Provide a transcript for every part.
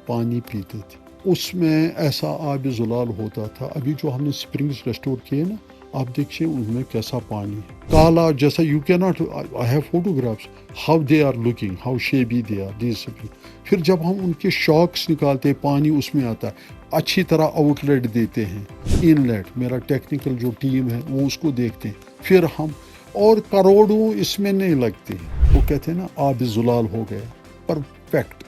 पानी पीते थे, उसमें ऐसा आब जुलाल होता था। अभी जो हमने स्प्रिंग्स रेस्टोर किए ना, आप देखिए उनमें कैसा पानी है, काला जैसा। You can not, I have photographs how they are looking, how shabby they are these spring. फिर जब हम उनके शॉक्स निकालते हैं, पानी उसमें आता है, अच्छी तरह आउटलेट देते हैं, इनलेट, मेरा टेक्निकल जो टीम है वो उसको देखते हैं, फिर हम, और करोड़ों इसमें नहीं लगते। वो कहते हैं ना आब जुलाल हो गया, परफेक्ट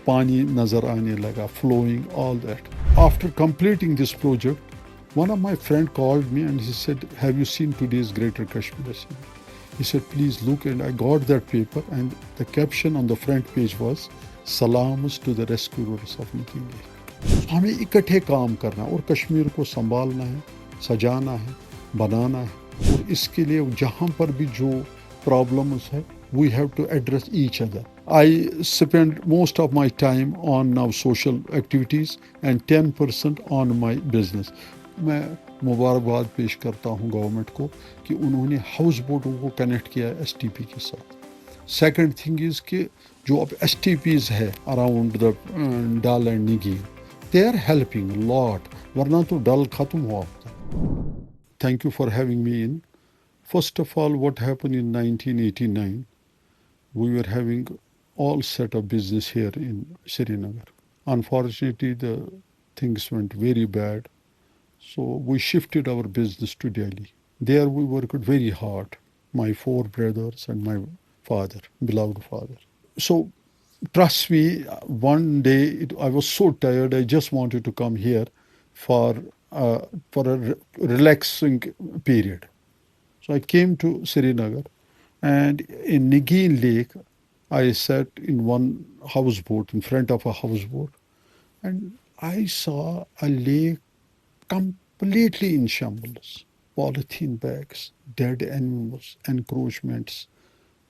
पानी नजर आने लगा, flowing, all that. After completing this project, one of my friend called me and he said, have you seen today's Greater Kashmir? He said, please look, and I got that paper, and the caption on the front page was, Salams to the rescuers of Nigeen Lake. हमें इकट्ठे काम करना और कश्मीर को संभालना है, सजाना है, बनाना है, और इसके लिए जहाँ पर भी जो प्रॉब्लम्स है, we have to address each other. I spend most of my time on now social activities and 10% on my business. मैं मुबारकबाद पेश करता हूँ गवर्नमेंट को कि उन्होंने हाउस बोटों को कनेक्ट किया है STP के साथ। सेकंड थिंग इज़ कि जो अब STPs है around the Dal and Nigeen, they are helping a lot, वरना तो डल खत्म हुआ होता। Thank you for having me in. First of all, what happened in 1989, we were having all set of business here in Srinagar. Unfortunately, the things went very bad. So we shifted our business to Delhi. There we worked very hard, my 4 brothers and my father, beloved father. So trust me, one day I was so tired, I just wanted to come here for a relaxing period. So I came to Srinagar, and in Nigeen Lake, I sat in one houseboat, in front of a houseboat, and I saw a lake completely in shambles. Polythene bags, dead animals, encroachments,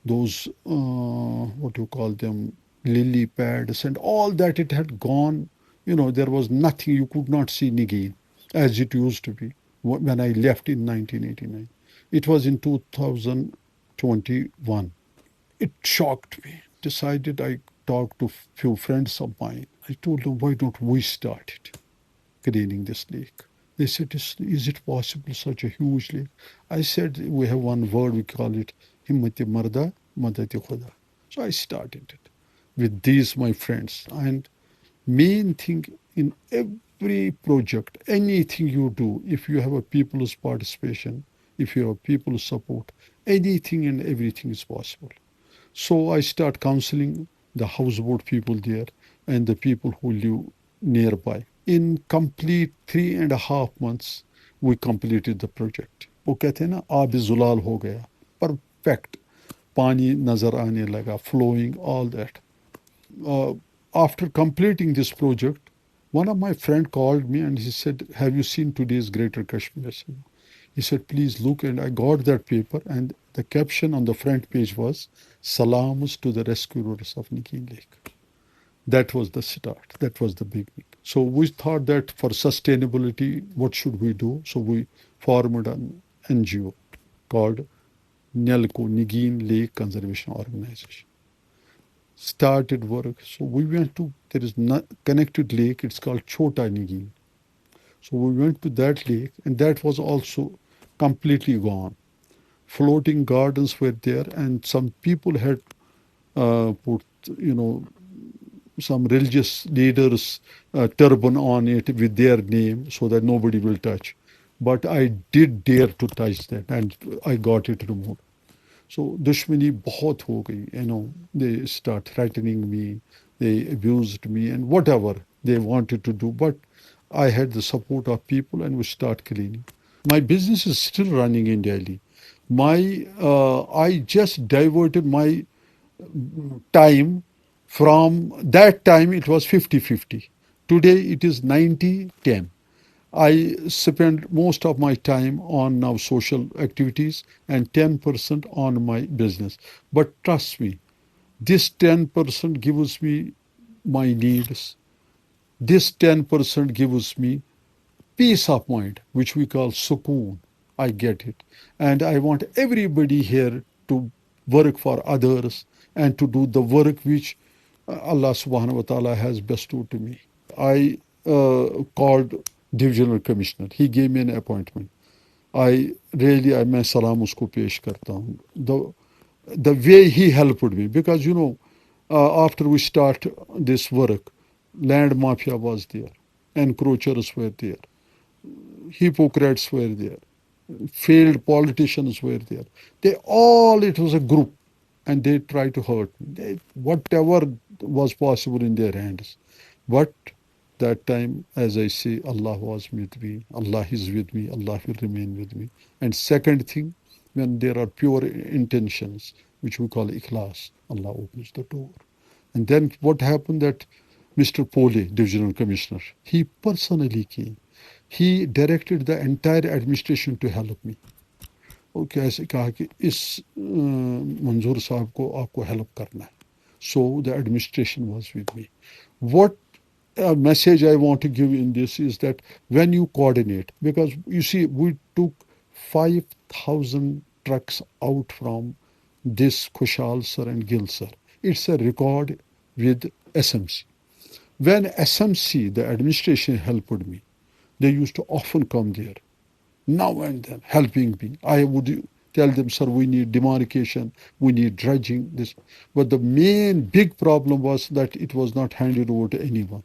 those, what do you call them, lily pads, and all that, it had gone. You know, there was nothing, you could not see Nigeen as it used to be when I left in 1989. It was in 2021. It shocked me. Decided, I talked to few friends of mine. I told them, why don't we start it, cleaning this lake? They said, is it possible, such a huge lake? I said, we have one word, we call it Himmati Marda, Madati Khuda. So I started it with these, my friends. And main thing in every project, anything you do, if you have a people's participation, if you have people's support, anything and everything is possible. So I start counseling the houseboat people there and the people who live nearby. In complete 3.5 months, we completed the project. वो कहते हैं ना आब जुलाल हो गया, perfect पानी नजर आने लगा, flowing, all that. After completing this project, one of my friend called me and he said, have you seen today's Greater Kashmir? He said, please look, and I got that paper, and the caption on the front page was, Salams to the rescuers of Nigeen Lake. That was the start. That was the beginning. So we thought that for sustainability, what should we do? So we formed an NGO called NLCO, Nigeen Lake Conservation Organization. Started work. So we went to, there is a connected lake, it's called Chota Nigeen. So we went to that lake, and that was also completely gone. Floating gardens were there, and some people had put, some religious leaders' turban on it with their name so that nobody will touch. But I did dare to touch that, and I got it removed. So दुश्मनी बहुत हो गई, they start threatening me, they abused me, and whatever they wanted to do. But I had the support of people, and we start cleaning. My business is still running in Delhi. I just diverted my time. From that time, it was 50-50. Today, it is 90-10. I spend most of my time on now social activities and 10% on my business. But trust me, this 10% gives me my needs. This 10% gives me peace of mind, which we call sukoon. I get it. And I want everybody here to work for others and to do the work which Allah subhanahu wa ta'ala has bestowed to me. I called divisional commissioner. He gave me an appointment. मैं सलाम उसको पेश करता हूँ. The way he helped me, because after we start this work, land mafia was there, encroachers were there, hypocrites were there, failed politicians were there. It was a group, and they tried to hurt me. Whatever was possible in their hands. But that time, as I say, Allah was with me, Allah is with me, Allah will remain with me. And second thing, when there are pure intentions, which we call ikhlas, Allah opens the door. And then what happened that Mr. Pole, divisional commissioner, he personally came. He directed the entire administration to help me. और कैसे कहा कि इस मंजूर साहब को आपको help करना है. So the administration was with me. What message I want to give in this is that when you coordinate, because you see, we took 5,000 trucks out from this Kushal sir and Gil sir. It's a record with SMC. When SMC, the administration, helped me, they used to often come there, now and then, helping me. I would tell them, sir, we need demarcation, we need dredging, this. But the main big problem was that it was not handed over to anyone.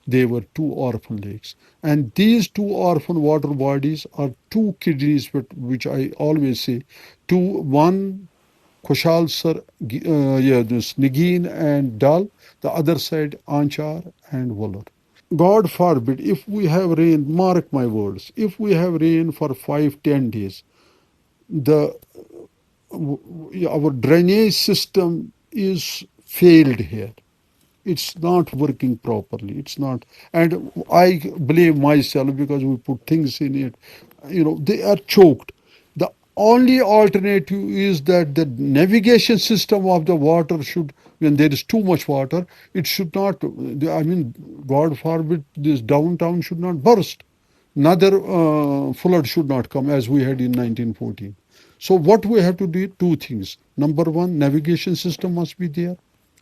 They were two orphan lakes. And these two orphan water bodies are two kidneys, which I always say, one Kushal sir, this Nigeen and Dal, the other side Anchar and Woller. God forbid, if we have rain, mark my words, if we have rain for 5-10 days, the our drainage system is failed here. It's not working properly. It's not, and I blame myself because we put things in it. They are choked. The only alternative is that the navigation system of the water should, when there is too much water, it should not. God forbid, this downtown should not burst. Another flood should not come as we had in 1914. So what we have to do, two things. Number one, navigation system must be there,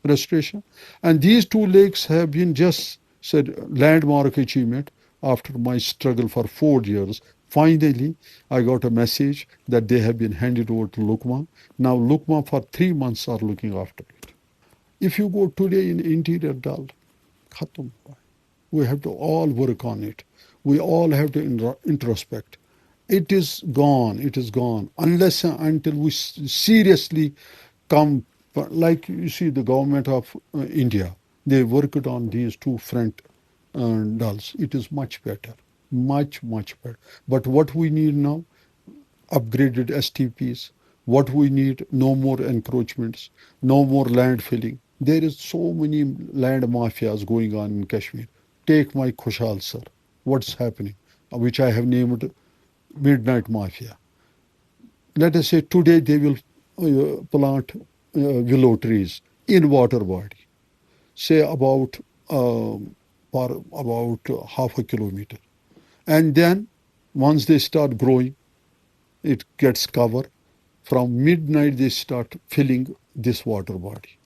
restoration. And these two lakes have been just said landmark achievement after my struggle for 4 years. Finally, I got a message that they have been handed over to Lukma. Now Lukma for 3 months are looking after it. If you go today in interior Dal, khatam. We have to all work on it. We all have to introspect. It is gone. It is gone. Unless and until we seriously come, like you see the government of India, they worked on these two front dulls. It is much better. Much, much better. But what we need now, upgraded STPs. What we need, no more encroachments, no more land filling. There is so many land mafias going on in Kashmir. Take my Khushal sir. What's happening? Which I have named Midnight Mafia. Let us say today they will plant willow trees in water body, say about for about half a kilometer. And then once they start growing, it gets cover. From midnight, they start filling this water body.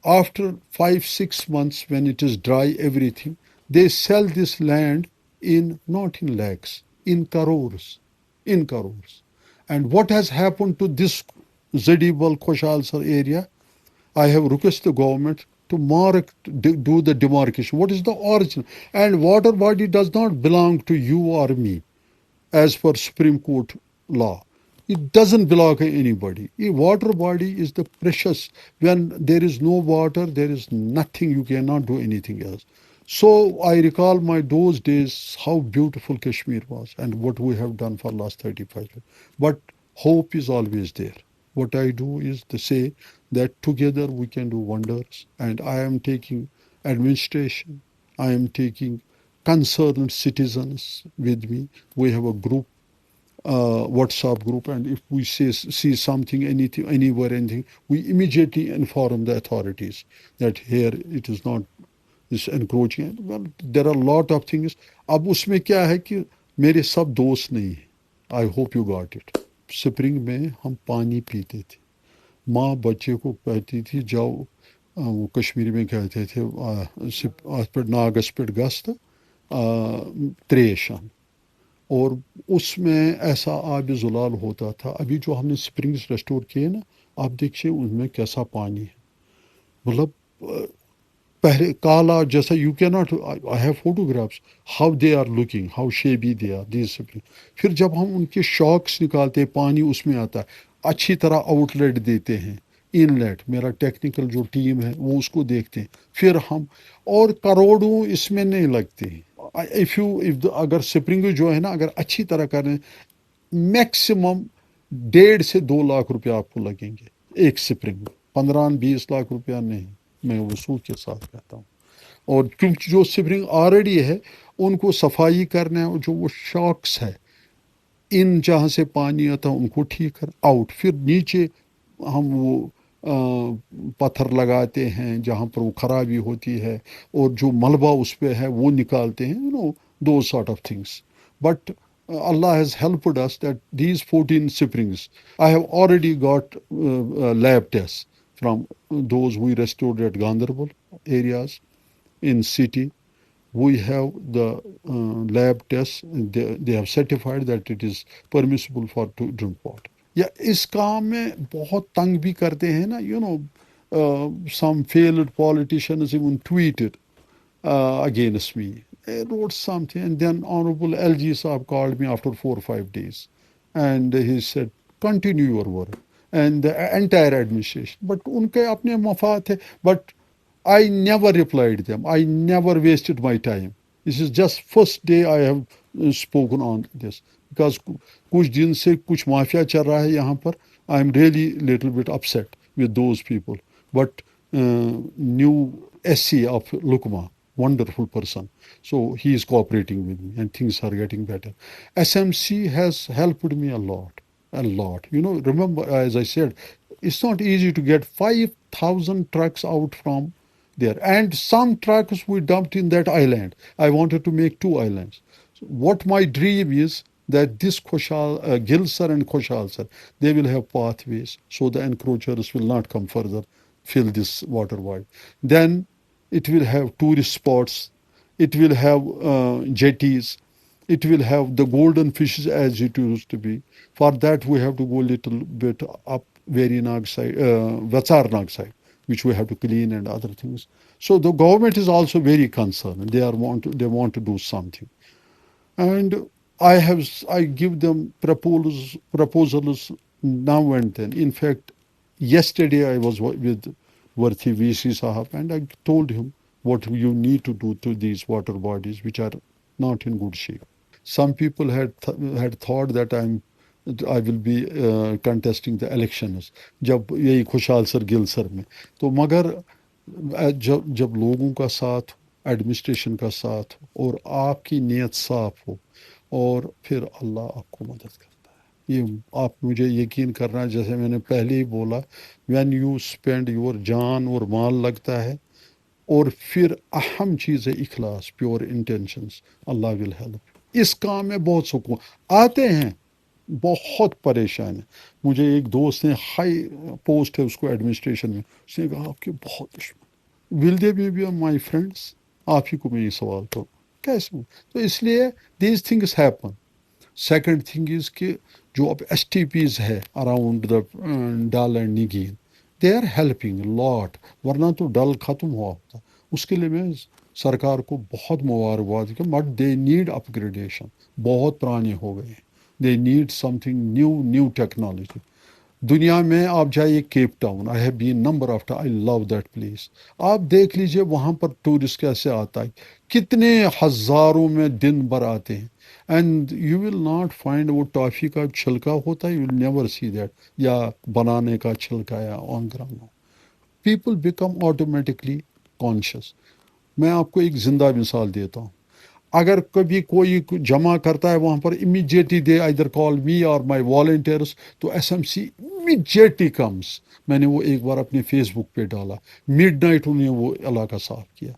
After 5-6 months, when it is dry, everything, they sell this land in not in lakhs, in crores, in crores. And what has happened to this Zadibal Koshalsar area? I have requested the government to do the demarcation. What is the origin? And water body does not belong to you or me as per Supreme Court law. It doesn't belong to anybody. A water body is the precious. When there is no water, there is nothing. You cannot do anything else. So I recall those days, how beautiful Kashmir was and what we have done for last 35 years. But hope is always there. What I do is to say that together we can do wonders. And I am taking administration. I am taking concerned citizens with me. We have a group, WhatsApp group, and if we see something, anything, anywhere, anything, we immediately inform the authorities that here it is not this encroaching. Well, there are a lot of things. अब उसमें क्या है कि मेरे सब दोस्त नहीं हैं. I hope you got it. Spring में हम पानी पीते थे. माँ बच्चे को कहती थी जाओ وہ کشمیری میں کہتے تھے ات پہ ناگس پہ گس تو تریش ان، اور اس میں ایسا آب زلال ہوتا تھا. ابھی جو ہم نے اسپرنگس ریسٹور کیے نا، آپ دیکھیے ان میں کیسا پانی ہے. مطلب پہلے کالا جیسا you can not, I have photographs how they are looking, how shabby they are these spring. پھر جب ہم ان کے شاکس نکالتے ہیں، پانی اس میں آتا ہے، اچھی طرح آؤٹ لیٹ دیتے ہیں، ان لیٹ میرا ٹیکنیکل جو ٹیم ہے وہ اس کو دیکھتے ہیں. پھر ہم اور کروڑوں اس میں نہیں لگتے ہیں. اگر سپرنگ جو ہے نا، اگر اچھی طرح کریں، میکسیمم 1.5 سے 2 لاکھ روپے آپ کو لگیں گے ایک سپرنگ. 15-20 لاکھ روپیہ نہیں، میں وصول کے ساتھ کہتا ہوں. اور کیونکہ جو سپرنگ آلریڈی ہے ان کو صفائی کرنا ہے، اور جو وہ شاکس ہے ان جہاں سے پانی آتا ہے ان کو ٹھیک کر آؤٹ. پھر نیچے ہم وہ پتھر لگاتے ہیں جہاں پر وہ خرابی ہوتی ہے، اور جو ملبہ اس پہ ہے وہ نکالتے ہیں، those sort of things. But Allah has helped us that these 14 springs, I have already got lab tests from those we restored at Ganderbal areas in city. We have the lab tests. They have certified that it is permissible for to drink water. یا اس کام میں بہت تنگ بھی کرتے ہیں نا. Some failed politicians even tweeted against me. They wrote something, and then Honorable LG Saab called me after 4 or 5 days, and he said, "Continue your work," and the entire administration. But unke apne mafat hai. But I never replied them. I never wasted my time. This is just first day I have spoken on this, because کچھ دن سے کچھ mafia چل رہا ہے یہاں پر. I am really little bit upset with those people. But new SC of Lukma, wonderful person. So he is cooperating with me and things are getting better. SMC has helped me a lot, a lot. Remember, as I said, it's not easy to get 5,000 trucks out from there. And some trucks we dumped in that island. I wanted to make 2 islands. So what my dream is that this Gilsar and Khoshalsar, they will have pathways so the encroachers will not come further, fill this water void. Then it will have tourist spots, it will have jetties, it will have the golden fishes as it used to be. For that we have to go a little bit up Verinag side, Vatsarnag side, which we have to clean and other things. So the government is also very concerned. They want to do something. And I give them proposals now and then. In fact, yesterday I was with Worthy VC Sahab, and I told him what you need to do to these water bodies which are not in good shape. Some people had thought that I will be contesting the elections جب یہی خوشحال سر گل سر میں. تو مگر جب لوگوں کا ساتھ، ایڈمنسٹریشن کا ساتھ، اور آپ کی نیت صاف ہو، اور پھر اللہ آپ کو مدد کرتا ہے. یہ آپ مجھے یقین کرنا، جیسے میں نے پہلے ہی بولا، وین یو اسپینڈ یور جان اور مال لگتا ہے، اور پھر اہم چیز ہے اخلاص، pure intentions, Allah will help. اس کام میں بہت سکون. آتے ہیں بہت پریشان ہے. مجھے ایک دوست نے، ہائی پوسٹ ہے اس کو ایڈمنسٹریشن میں، اس نے کہا آپ کے بہت دشمن. ول دے بی مائی فرینڈس؟ آپ ہی کو میں یہ سوال کروں کیسے. تو اس لیے these things happen. Second thing is کہ جو اب ایس ٹی پیز ہے around the Dal and Nigeen, they are helping lot. ورنہ تو ڈل ختم ہوا ہوتا. اس کے لیے میں سرکار کو بہت مبارکباد کہ but they need upgradation. بہت پرانے ہو گئے ہیں. They need something new technology. دنیا میں آپ جائیے Cape Town, I have been number of time, I love that place. آپ دیکھ لیجئے وہاں پر ٹورسٹ کیسے آتا ہے، کتنے ہزاروں میں دن بھر آتے ہیں. And you will not find وہ ٹافی کا چھلکا ہوتا ہے، you will never see that, یا بنانے کا چھلکا یا on ground. People become automatically conscious. میں آپ کو ایک زندہ مثال دیتا ہوں. اگر کبھی کوئی جمع کرتا ہے وہاں پر، امیجیٹلی دے ادھر کال می اور مائی والنٹیئرس، تو ایس ایم سی امیجیٹلی کمس. میں نے وہ ایک بار اپنے فیس بک پہ ڈالا، مڈ نائٹ انہیں وہ علاقہ صاف کیا.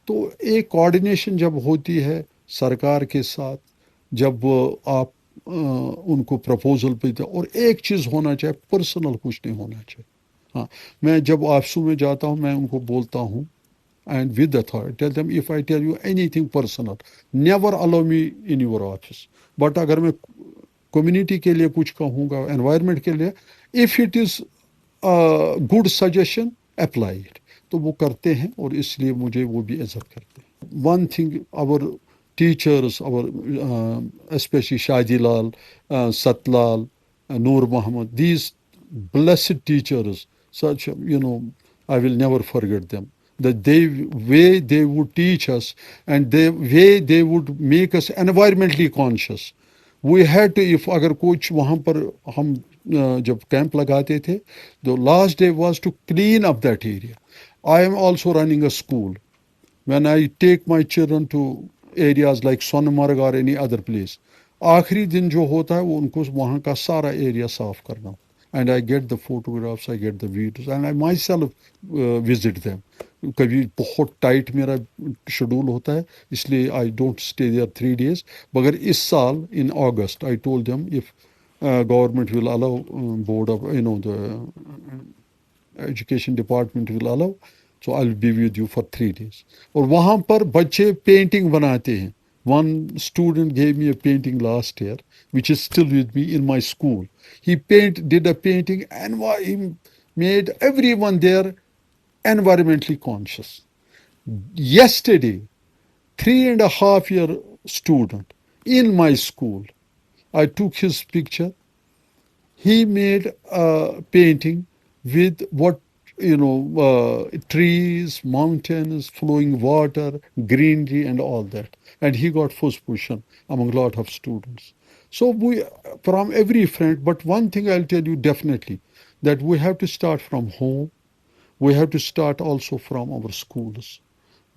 تو ایک کوآرڈینیشن جب ہوتی ہے سرکار کے ساتھ، جب آپ ان کو پرپوزل پہ، اور ایک چیز ہونا چاہیے، پرسنل کچھ نہیں ہونا چاہیے. हाँ, मैं जब ऑफिसों में जाता हूँ मैं उनको बोलता हूँ and with authority tell them if I tell you anything personal never allow me in your office but अगर मैं कम्युनिटी के लिए कुछ कहूँगा एनवायरनमेंट के लिए if it is good suggestion apply it तो वो करते हैं और इसलिए मुझे वो भी इज्जत करते हैं one thing our teachers our especially Shadi Lal Satlal Noor Muhammad these blessed teachers such I will never forget them the way they would teach us and the way they would make us environmentally conscious we had to if अगर कुछ वहाँ पर हम जब camp लगाते थे the last day was to clean up that area I am also running a school when I take my children to areas like Sonmarg और any other place आखिरी दिन जो होता है वो उनको वहाँ का सारा एरिया साफ करना and I get the photographs, I get the videos, and I myself visit them. कभी बहुत टाइट मेरा शेड्यूल होता है इसलिए I don't stay there 3 days मगर इस साल in August I told them if government will allow board of the education department will allow so I will be with you for 3 days और वहाँ पर बच्चे पेंटिंग बनाते हैं one student gave me a painting last year which is still with me in my school he did a painting and he made everyone there environmentally conscious. Yesterday, 3.5 year student in my school, I took his picture. He made a painting with trees, mountains, flowing water, greenery, and all that. And he got first position among a lot of students. So we, from every front, but one thing I'll tell you definitely, that we have to start from home. We have to start also from our schools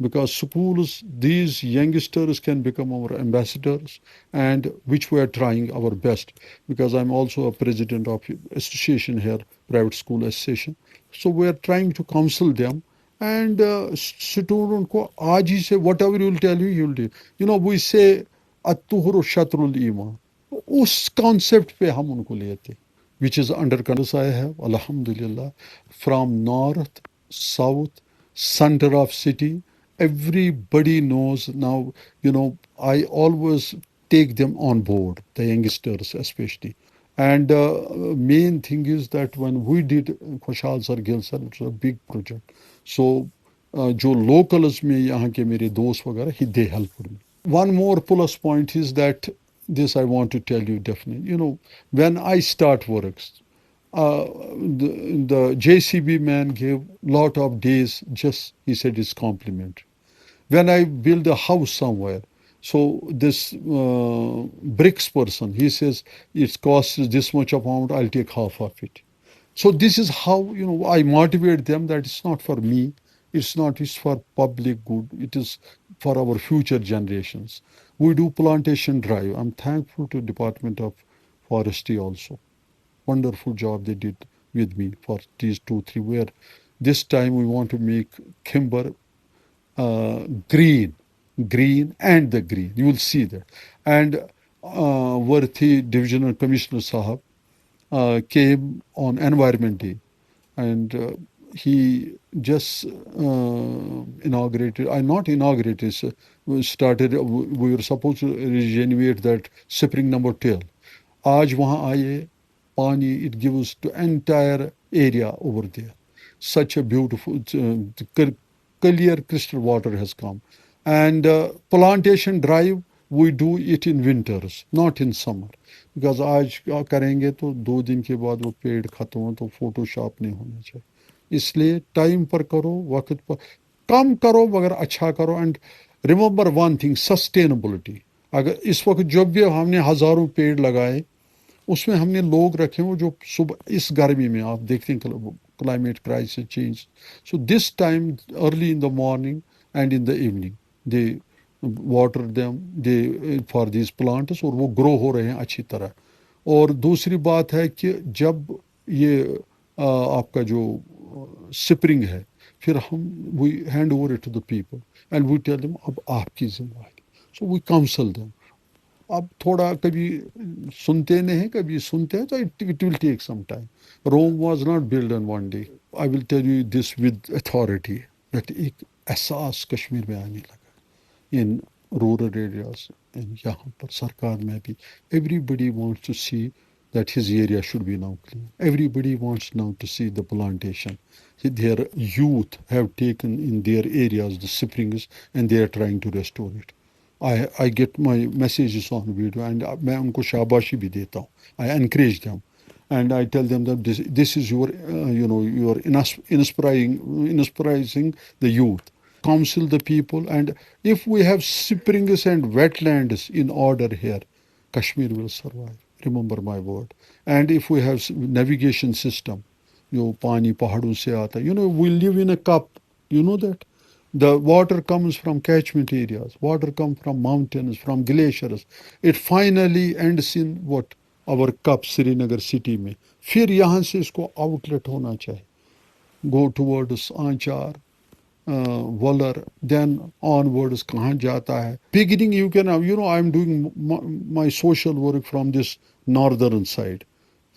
because schools, these youngsters can become our ambassadors and which we are trying our best because I'm also a president of association here, private school association. So we are trying to counsel them and student ko aaj hi se whatever you will tell you, you will do. We say at-tuhru shatrul iman. उस concept पे हम उनको लेते which is under control I have, Alhamdulillah, from north, south, center of city. Everybody knows now, I always take them on board, the youngsters especially. And main thing is that when we did Khoshal Sir, Gil Sir, it was a big project. So जो locals में यहाँ के मेरे दोस्त वगैरह, they helped me. One more plus point is that this I want to tell you definitely. When I start works, the JCB man gave lot of days just, he said, it's complimentary. When I build a house somewhere, so this bricks person, he says, it costs this much amount, I'll take half of it. So this is how, I motivate them that it's not for me, it's for public good, it is for our future generations. We do plantation drive. I'm thankful to Department of Forestry also. Wonderful job they did with me for these 2, 3 where this time we want to make Kimber green and the green. You will see that. And Worthy Divisional Commissioner Sahab came on Environment Day and he just inaugurated, not inaugurated, started, we were supposed to regenerate that spring number 12. आज वहाँ आए, pani, it gives to entire area over there. Such a beautiful, clear crystal water has come. And plantation drive, we do it in winters, not in summer. Because आज करेंगे तो 2 दिन के बाद वो पेड़ खत्म हो तो फोटोशॉप नहीं होना चाहिए इसलिए टाइम पर करो वक्त पर कम करो मगर अच्छा करो and remember one thing sustainability अगर इस वक्त जब भी हमने हजारों पेड़ लगाए उसमें हमने लोग रखे हो जो सुबह इस गर्मी में आप देखते हैं climate crisis change so this time early in the morning and in the evening they water them they for these plants और वो grow हो रहे हैं अच्छी तरह और दूसरी बात है कि जब ये आपका जो स्प्रिंग है फिर हम we hand over it to the people and we tell them अब आपकी जिम्मेवारी सो वी काउंसल देम अब थोड़ा कभी सुनते नहीं कभी सुनते हैं तो it will take some time. Rome was not built in one day. I will tell you this with authority that एक एहसास कश्मीर में आने लगा in rural areas and यहाँ पर सरकार में भी everybody wants to see that his area should be now clean. Everybody wants now to see the plantation. Their youth have taken in their areas the springs and they are trying to restore it. I get my messages on video and मैं उनको शाबाशी भी देता हूँ. I encourage them and I tell them that this is your you are inspiring the youth. Counsel the people, and if we have springs and wetlands in order here, Kashmir will survive. Remember my word. And if we have navigation system, जो पानी पहाड़ों से आता है, we live in a cup. You know that? The water comes from catchment areas. Water comes from mountains, from glaciers. It finally ends in what? Our cup, Srinagar city में. फिर यहाँ से इसको outlet होना चाहिए. Go towards Anchar, Waller, then onwards कहाँ जाता है. Beginning you can have, I'm doing my social work from this northern side,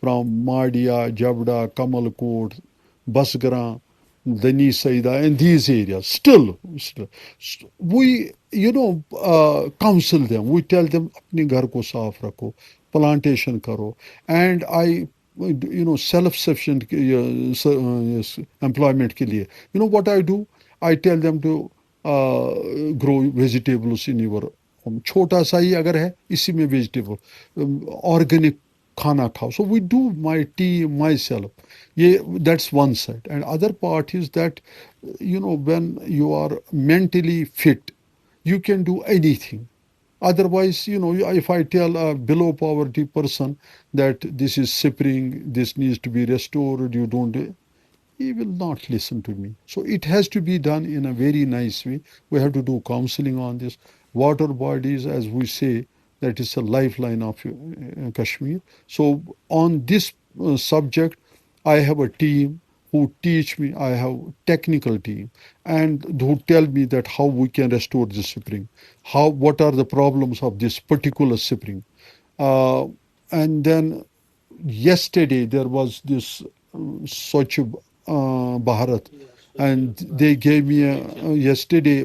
from Madia, Javda, Kamalkot, Basgaran, Dani Saida, and these areas. Still, we, counsel them. We tell them, अपने घर को साफ रखो, plantation करो, and I self-sufficient yes, employment के लिए. You know what I do? I tell them to grow vegetables in your home. छोटा सा ही अगर है इसी में vegetable, organic खाना खाओ. So we do my tea myself. Yeah, that's one side. And other part is that, when you are mentally fit, you can do anything. Otherwise, if I tell a below poverty person that this is spring, this needs to be restored, you don't do, he will not listen to me. So it has to be done in a very nice way. We have to do counseling on this. Water bodies, as we say, that is a lifeline of Kashmir. So on this subject, I have a team who teach me. I have technical team and who tell me that how we can restore the spring, what are the problems of this particular spring. Uh, and then yesterday there was this Swachh Bharat, and they gave me yesterday,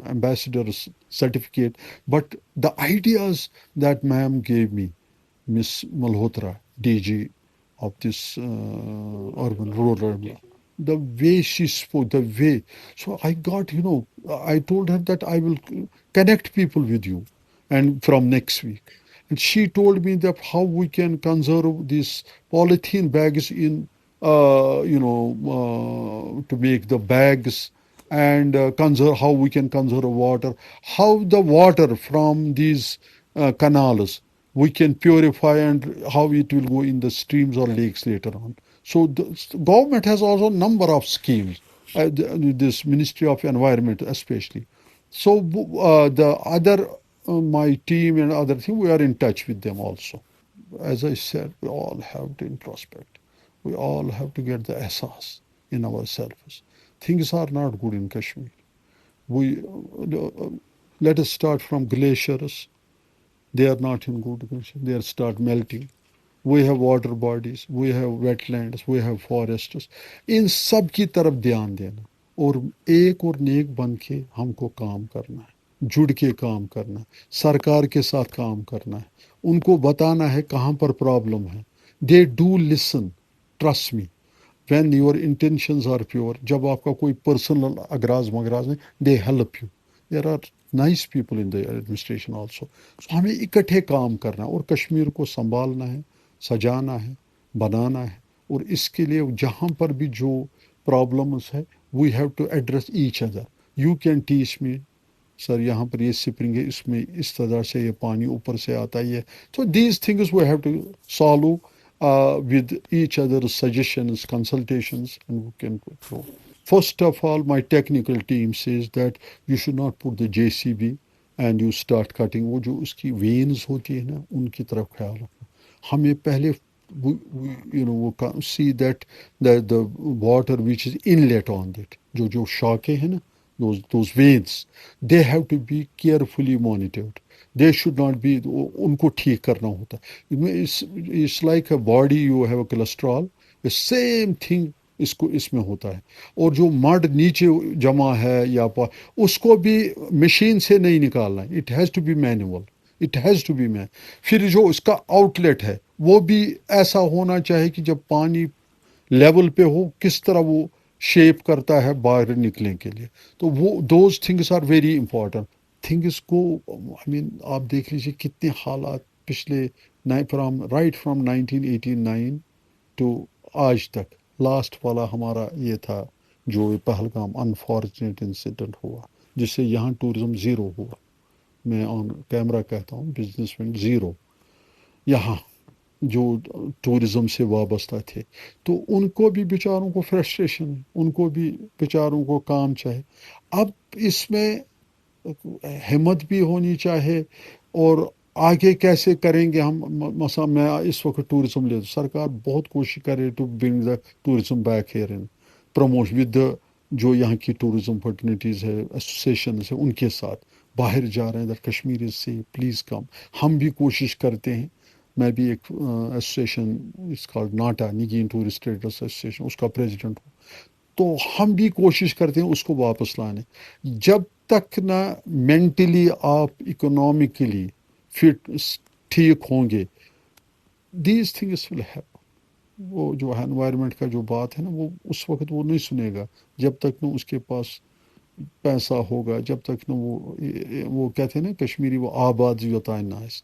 ambassador's certificate. But the ideas that ma'am gave me, Miss Malhotra, DG of this urban rural, the way she spoke, the way. So I got, I told her that I will connect people with you, and from next week. And she told me that how we can conserve these polythene bags in, to make the bags and conserve, how we can conserve water, how the water from these canals we can purify and how it will go in the streams or lakes later on. So the government has also a number of schemes, this Ministry of Environment especially. So the other, my team and other thing, we are in touch with them also. As I said, we all have to introspect. We all have to get the ehsaas in ourselves. Things are not good in Kashmir. We let us start from glaciers. They are not in good condition. They are start melting. We have water bodies, we have wetlands, we have forests. इन सब की तरफ ध्यान देना और एक और नेक बन के हमको काम करना है, जुड़ के काम करना है, सरकार के साथ काम करना है, उनको बताना है कहाँ पर प्रॉब्लम है. They do listen, trust me. when your intentions are pure, जब आपका कोई पर्सनल अगराज मगराज नहीं, they help you. There are nice people in the administration also. So हमें इकट्ठे काम करना है और कश्मीर को संभालना है, सजाना है, बनाना है. और इसके लिए जहाँ पर भी जो प्रॉब्लम्स है, we have to address each other. You can teach me, sir यहाँ पर ये स्प्रिंग है, इसमें इस तरह से ये पानी ऊपर से आता ही है. So these things we have to solve with each other's suggestions, consultations, and we can go. First of all, my technical team says that you should not put the JCB and you start cutting. वो जो उसकी veins होती है ना, उनकी तरफ ख्याल रखना. हमें पहले we see that the water which is inlet on it, जो शाखें हैं ना, those veins, they have to be carefully monitored. They should not be, उनको ठीक करना होता है. It's like a body, you have a cholesterol, same thing इसको इसमें होता है. और जो मड नीचे जमा है या उसको भी मशीन से नहीं निकालना है, it has to be manual, it has to be man. फिर जो इसका आउटलेट है वो भी ऐसा होना चाहिए कि जब पानी लेवल पे हो किस तरह वो शेप करता है बाहर निकलने के लिए. तो वो those things are very important things को. आई मीन आप देख लीजिए कितने हालात पिछले फ्रॉम 1989 टू आज तक. लास्ट वाला हमारा ये था जो पहलगाम अनफॉर्चुनेट इंसिडेंट हुआ जिससे यहाँ टूरिज्म ज़ीरो हुआ. मैं ऑन कैमरा कहता हूँ बिजनेसमैन ज़ीरो यहाँ जो टूरिज़म से वाबस्ता थे. तो उनको भी बेचारों को फ्रस्ट्रेशन है, उनको भी बेचारों को काम चाहिए. अब इसमें हिम्मत भी होनी चाहिए. और आगे कैसे करेंगे हम, मसा मैं इस वक्त टूरिज़म ले, सरकार बहुत कोशिश करे to bring the tourism back here in promotion with the जो यहाँ की टूरिज़म फर्टिनिटीज़ है, एसोसिएशन है, उनके साथ बाहर जा रहे हैं. दैट कश्मीर इज से प्लीज़ कम. हम भी कोशिश करते हैं. मैं भी एक association it's called NATA, Nigeen tourist traders association, उसका प्रेसिडेंट हूँ. तो हम भी कोशिश करते हैं उसको वापस लाने. जब तक ना मेंटली आप इकोनॉमिकली फिट ठीक होंगे, दीज थिंग्स विल हैपन. वो जो है एनवायरनमेंट का जो बात है ना, वो उस वक्त वो नहीं सुनेगा जब तक ना उसके पास पैसा होगा, जब तक ना वो कहते हैं ना कश्मीरी, वो आबाद योता नाइस.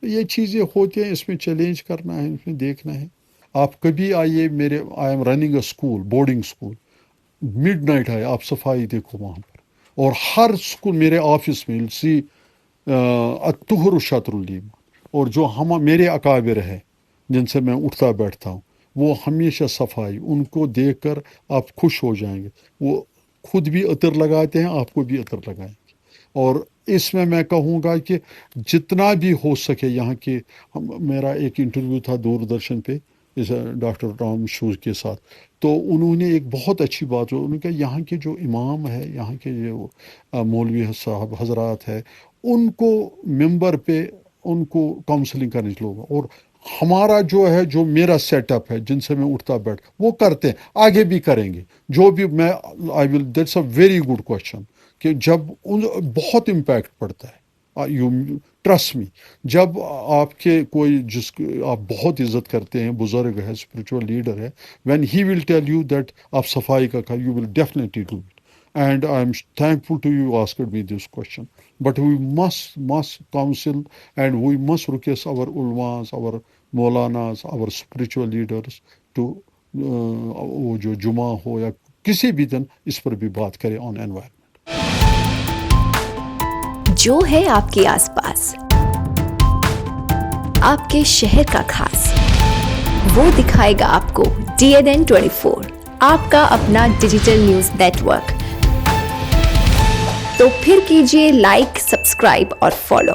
तो ये चीज़ें होती हैं, इसमें चैलेंज करना है, इसमें देखना है. आप कभी आइए मेरे, I am running a school, boarding school. Midnight आए, आप सफाई देखो वहाँ पर. और हर स्कूल मेरे ऑफिस में सी अतुहर शतरुलीम. और जो हम मेरे अकाबिर है जिनसे मैं उठता बैठता हूँ, वो हमेशा सफाई, उनको देखकर आप खुश हो जाएंगे. वो खुद भी अतर लगाते हैं, आपको भी अतर लगाएंगे. और इसमें मैं कहूँगा कि जितना भी हो सके यहाँ के, मेरा एक इंटरव्यू था दूरदर्शन पे इस डॉक्टर राम शूर के साथ. तो उन्होंने एक बहुत अच्छी बात, उन्होंने कहा यहाँ के जो इमाम है, यहाँ के जो मौलवी साहब हजरात है, उनको मेंबर पे उनको काउंसलिंग करने के लोग. और हमारा जो है, जो मेरा सेटअप है जिनसे मैं उठता बैठ, वो करते हैं, आगे भी करेंगे. जो भी मैं I will, that's a very good question. कि जब बहुत इम्पैक्ट पड़ता है, यू ट्रस्ट मी. जब आपके कोई जिसको आप बहुत इज्जत करते हैं, बुजुर्ग है, स्पिरिचुअल लीडर है, when he will tell you that आप सफाई का you will definitely do it. And I am thankful to you asked me this question. But we must counsel, and we must request our ulmas, our मौलानास, our spiritual leaders to वो जो जुमा हो या किसी भी दिन इस पर भी बात करें on environment. जो है आपके आसपास, आपके शहर का खास, वो दिखाएगा आपको DNN 24, आपका अपना डिजिटल न्यूज नेटवर्क. तो फिर कीजिए लाइक, सब्सक्राइब और फॉलो.